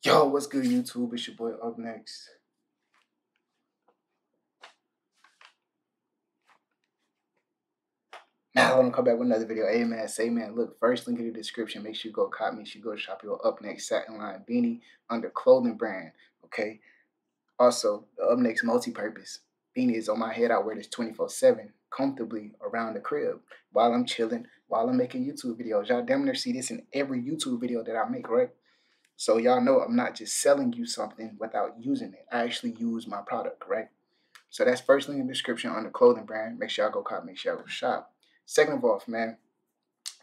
Yo, what's good, YouTube? It's your boy Up Next. Now I'm gonna come back with another video. Hey man, say man, look, first link in the description. Make sure you go cop me. You should go shop your Up Next satin line beanie under clothing brand. Okay. Also, the Up Next multi-purpose beanie is on my head. I wear this 24/7 comfortably around the crib while I'm chilling, while I'm making YouTube videos. Y'all damn near see this in every YouTube video that I make, right? So y'all know I'm not just selling you something without using it. I actually use my product, right? So that's first link in the description on the clothing brand. Make sure y'all go cop, make sure y'all go shop. Second of all, man,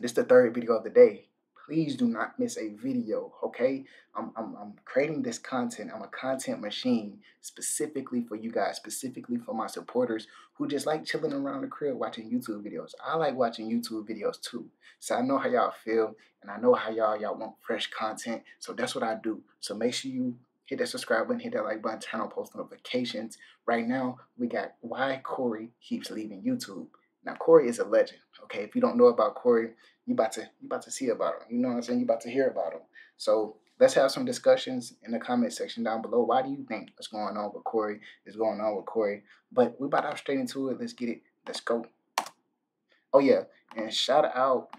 this is the third video of the day. Please do not miss a video, okay? I'm creating this content. I'm a content machine specifically for you guys, specifically for my supporters who just like chilling around the crib watching YouTube videos. I like watching YouTube videos too. So I know how y'all feel, and I know how y'all want fresh content. So that's what I do. So make sure you hit that subscribe button, hit that like button, turn on post notifications. Right now, we got why Cory keeps leaving YouTube. Now, Cory is a legend, okay? If you don't know about Cory, you about to see about him. You know what I'm saying? You about to hear about him. So let's have some discussions in the comment section down below. Why do you think what's going on with Cory is going on with Cory? But we about to hop straight into it. Let's get it. Let's go. Oh yeah, and shout out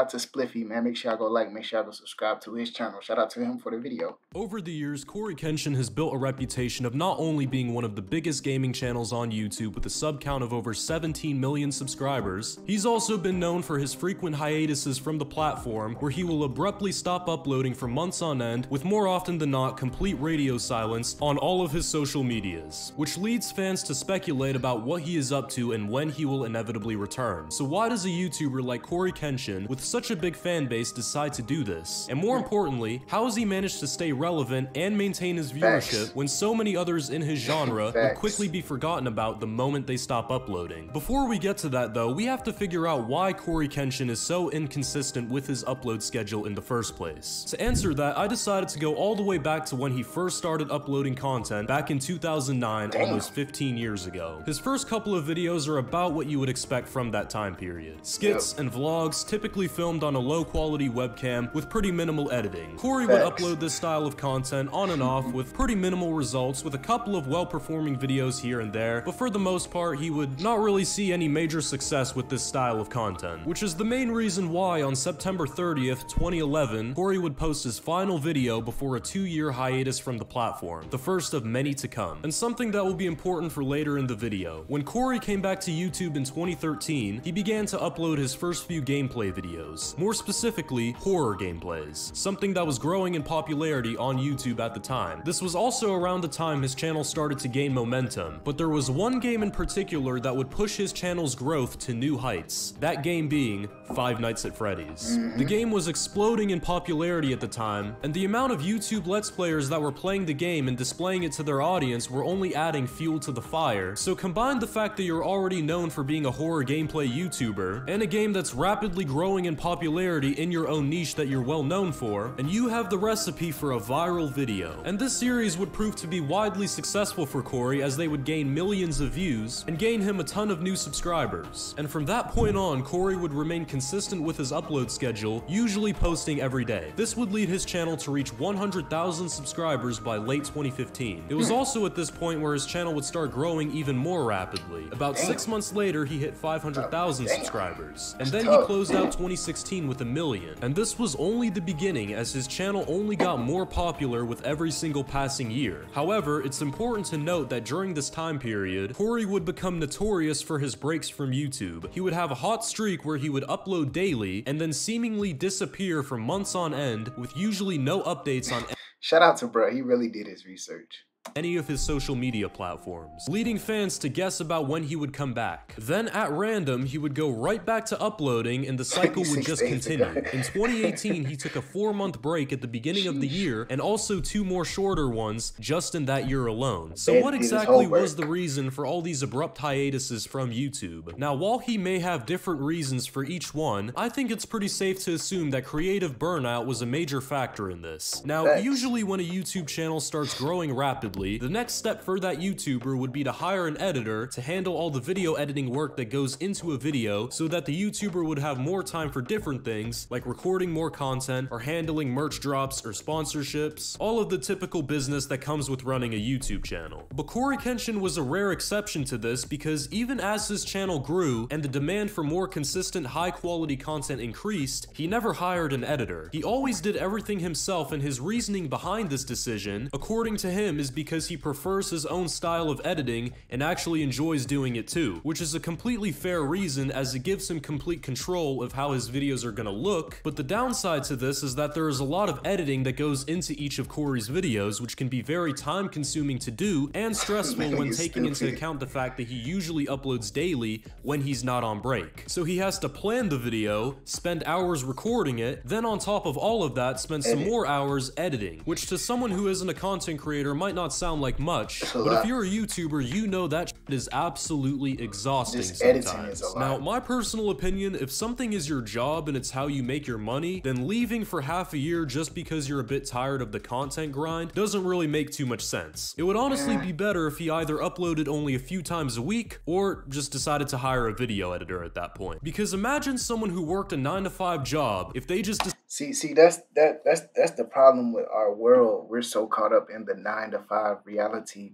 to Spliffy, man. Make sure y'all go like, make sure y'all go subscribe to his channel. Shout out to him for the video. Over the years, CoryxKenshin has built a reputation of not only being one of the biggest gaming channels on YouTube with a sub count of over 17 million subscribers, he's also been known for his frequent hiatuses from the platform, where he will abruptly stop uploading for months on end, with more often than not complete radio silence on all of his social medias, which leads fans to speculate about what he is up to and when he will inevitably return. So why does a YouTuber like CoryxKenshin with such a big fan base decide to do this? And more importantly, how has he managed to stay relevant and maintain his viewership when so many others in his genre will quickly be forgotten about the moment they stop uploading? Before we get to that though, we have to figure out why CoryxKenshin is so inconsistent with his upload schedule in the first place. To answer that, I decided to go all the way back to when he first started uploading content back in 2009, almost 15 years ago. His first couple of videos are about what you would expect from that time period. Skits and vlogs, typically filmed on a low quality webcam with pretty minimal editing. Cory would upload this style of content on and off with pretty minimal results, with a couple of well-performing videos here and there, but for the most part he would not really see any major success with this style of content, which is the main reason why on September 30th, 2011, Cory would post his final video before a 2-year hiatus from the platform, the first of many to come, and something that will be important for later in the video. When Cory came back to YouTube in 2013, he began to upload his first few gameplay videos, more specifically horror gameplays, something that was growing in popularity on YouTube at the time. This was also around the time his channel started to gain momentum, but there was one game in particular that would push his channel's growth to new heights, that game being Five Nights at Freddy's. The game was exploding in popularity at the time, and the amount of YouTube Let's Players that were playing the game and displaying it to their audience were only adding fuel to the fire. So combine the fact that you're already known for being a horror gameplay YouTuber, and a game that's rapidly growing in popularity in your own niche that you're well known for, and you have the recipe for a viral video. And this series would prove to be widely successful for Cory, as they would gain millions of views and gain him a ton of new subscribers. And from that point on, Cory would remain consistent with his upload schedule, usually posting every day. This would lead his channel to reach 100,000 subscribers by late 2015. It was also at this point where his channel would start growing even more rapidly. About 6 months later, he hit 500,000 subscribers, and then he closed out 2016 with 1 million. And this was only the beginning, as his channel only got more popular with every single passing year. However, it's important to note that during this time period, Cory would become notorious for his breaks from YouTube. He would have a hot streak where he would upload daily and then seemingly disappear for months on end, with usually no updates on Shout out to bro, he really did his research. Any of his social media platforms, leading fans to guess about when he would come back. Then at random, he would go right back to uploading and the cycle would just continue. In 2018, he took a 4-month break at the beginning of the year, and also 2 more shorter ones just in that year alone. So what exactly was the reason for all these abrupt hiatuses from YouTube? Now, while he may have different reasons for each one, I think it's pretty safe to assume that creative burnout was a major factor in this. Now, usually when a YouTube channel starts growing rapidly, Presumably, the next step for that YouTuber would be to hire an editor to handle all the video editing work that goes into a video so that the YouTuber would have more time for different things like recording more content or handling merch drops or sponsorships, all of the typical business that comes with running a YouTube channel. But CoryxKenshin was a rare exception to this because even as his channel grew and the demand for more consistent high quality content increased, he never hired an editor. He always did everything himself, and his reasoning behind this decision, according to him, is because he prefers his own style of editing and actually enjoys doing it too, which is a completely fair reason as it gives him complete control of how his videos are gonna look. But the downside to this is that there is a lot of editing that goes into each of Cory's videos, which can be very time consuming to do and stressful when taking into account the fact that he usually uploads daily when he's not on break. So he has to plan the video, spend hours recording it, then on top of all of that spend some more hours editing, which to someone who isn't a content creator might not sound like much, but if you're a YouTuber, you know that shit is absolutely exhausting sometimes. Now, my personal opinion, if something is your job and it's how you make your money, then leaving for half a year just because you're a bit tired of the content grind doesn't really make too much sense. It would honestly be better if he either uploaded only a few times a week or just decided to hire a video editor at that point. Because imagine someone who worked a 9-to-5 job, if they just see that's the problem with our world. We're so caught up in the 9-to-5 reality,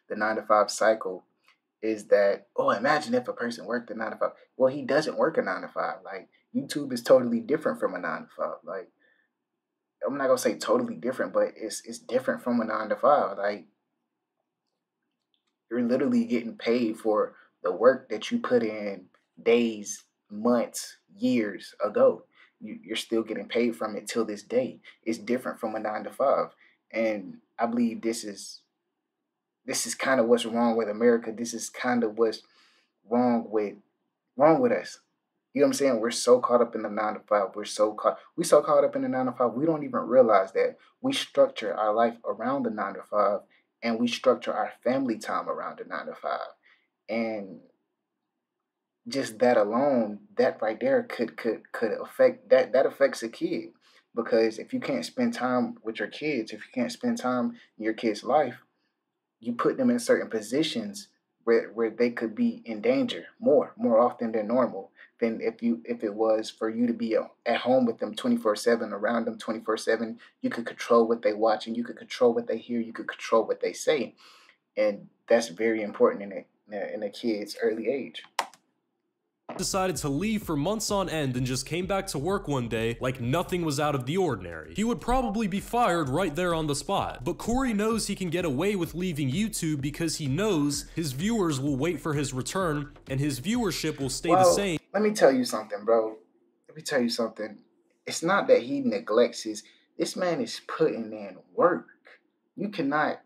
the 9-to-5 cycle, is that, oh, imagine if a person worked a 9-to-5. Well, he doesn't work a 9-to-5. Like, YouTube is totally different from a 9-to-5. Like, I'm not gonna say totally different, but it's different from a 9-to-5. Like, you're literally getting paid for the work that you put in days, months, years ago. You're still getting paid from it till this day. It's different from a 9-to-5, and I believe this is kind of what's wrong with America. This is kind of what's wrong with us. You know what I'm saying? We're so caught up in the 9-to-5. We so caught up in the 9-to-5. We don't even realize that we structure our life around the 9-to-5, and we structure our family time around the 9-to-5. And just that alone, that right there could affect that affects a kid. Because if you can't spend time with your kids, if you can't spend time in your kid's life, you put them in certain positions where they could be in danger more often than normal than if it was for you to be at home with them 24/7, around them 24/7. You could control what they watch, and you could control what they hear, you could control what they say, and that's very important in a kid's early age. Decided to leave for months on end and just came back to work one day like nothing was out of the ordinary. He would probably be fired right there on the spot. But Cory knows he can get away with leaving YouTube because he knows his viewers will wait for his return and his viewership will stay the same. Let me tell you something, bro. Let me tell you something. It's not that he neglects this man is putting in work. You cannot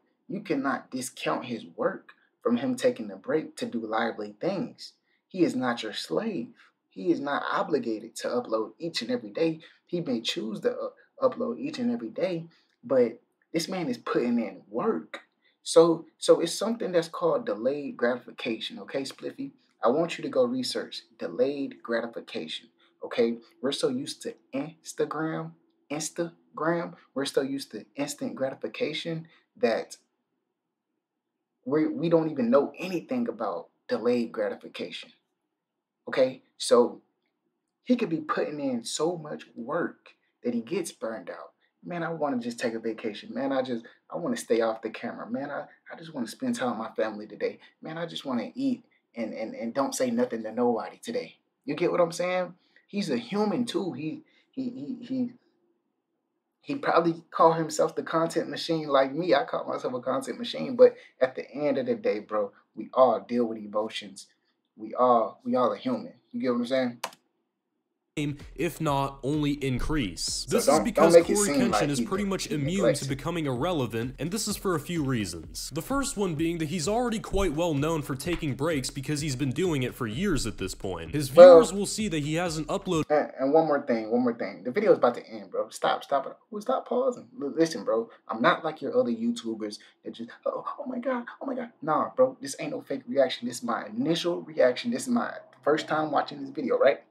discount his work from him taking a break to do lively things. He is not your slave. He is not obligated to upload each and every day. He may choose to upload each and every day, but this man is putting in work. So it's something that's called delayed gratification, okay, Spliffy? I want you to go research delayed gratification, okay? We're so used to Instagram. We're so used to instant gratification that we don't even know anything about delayed gratification. Okay, so he could be putting in so much work that he gets burned out. Man, I want to just take a vacation. Man, I want to stay off the camera. Man, I just want to spend time with my family today. Man, I just want to eat and don't say nothing to nobody today. You get what I'm saying? He's a human too. He probably called himself the content machine like me. I call myself a content machine, but at the end of the day, bro, we all deal with emotions. We all are human. You get what I'm saying? If not only increase. This is because CoryxKenshin is pretty much immune to becoming irrelevant, and this is for a few reasons. The first one being that he's already quite well known for taking breaks because he's been doing it for years at this point. His viewers will see that he hasn't uploaded. And one more thing. The video is about to end, bro. Stop pausing. Listen, bro. I'm not like your other YouTubers that just, oh my God. Nah, bro. This ain't no fake reaction. This is my initial reaction. This is my first time watching this video, right?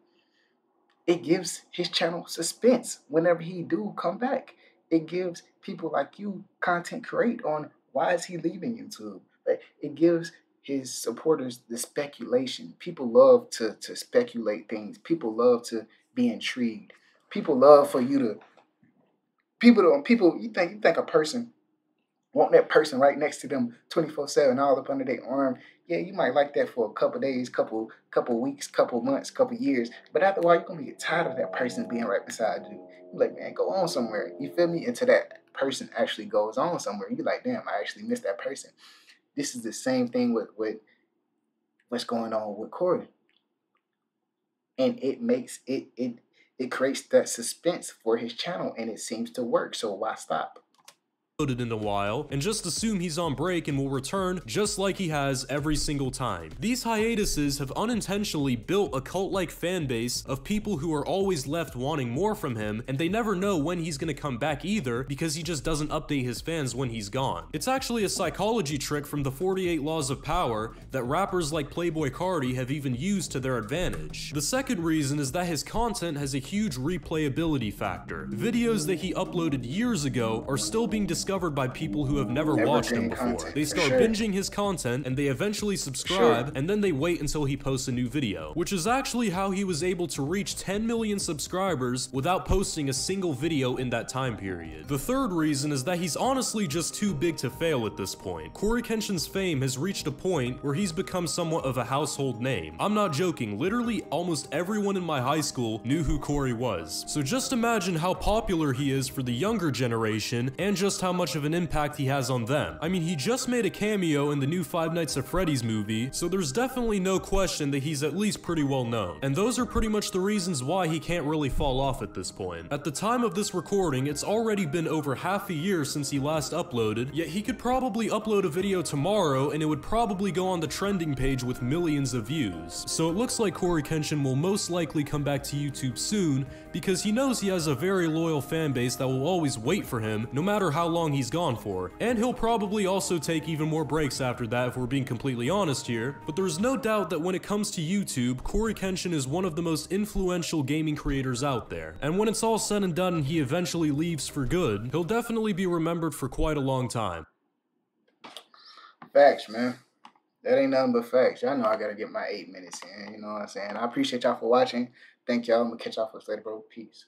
It gives his channel suspense whenever he do come back. It gives people like you content create on Why is he leaving YouTube? Like, it gives his supporters the speculation. People love to speculate things. People love to be intrigued. People love for you to people you think a person want that person right next to them 24/7 all up under their arm. Yeah, you might like that for a couple days, couple weeks, couple months, couple years. But after a while, you're gonna get tired of that person being right beside you. You're like, man, go on somewhere. You feel me? Until that person actually goes on somewhere. You're like, damn, I actually miss that person. This is the same thing with what's going on with Corey. And it makes it creates that suspense for his channel, and it seems to work. So why stop? In a while, and just assume he's on break and will return just like he has every single time. These hiatuses have unintentionally built a cult-like fan base of people who are always left wanting more from him, and they never know when he's gonna come back either because he just doesn't update his fans when he's gone. It's actually a psychology trick from the 48 Laws of Power that rappers like Playboi Carti have even used to their advantage. The second reason is that his content has a huge replayability factor. Videos that he uploaded years ago are still being discovered by people who have never watched him before. They start binging his content and they eventually subscribe, and then they wait until he posts a new video, which is actually how he was able to reach 10 million subscribers without posting a single video in that time period. The third reason is that he's honestly just too big to fail at this point. CoryxKenshin's fame has reached a point where he's become somewhat of a household name. I'm not joking, literally almost everyone in my high school knew who Cory was. So just imagine how popular he is for the younger generation and just how much of an impact he has on them. I mean, he just made a cameo in the new Five Nights at Freddy's movie, so there's definitely no question that he's at least pretty well known. And those are pretty much the reasons why he can't really fall off at this point. At the time of this recording, it's already been over half a year since he last uploaded, yet he could probably upload a video tomorrow and it would probably go on the trending page with millions of views. So it looks like CoryxKenshin will most likely come back to YouTube soon because he knows he has a very loyal fan base that will always wait for him no matter how long he's gone for, and he'll probably also take even more breaks after that if we're being completely honest here, but there's no doubt that when it comes to YouTube, CoryxKenshin is one of the most influential gaming creators out there, and when it's all said and done and he eventually leaves for good, he'll definitely be remembered for quite a long time. Facts, man. That ain't nothing but facts. Y'all know I gotta get my 8 minutes in, you know what I'm saying? I appreciate y'all for watching. Thank y'all. I'm gonna catch y'all for later, bro. Peace.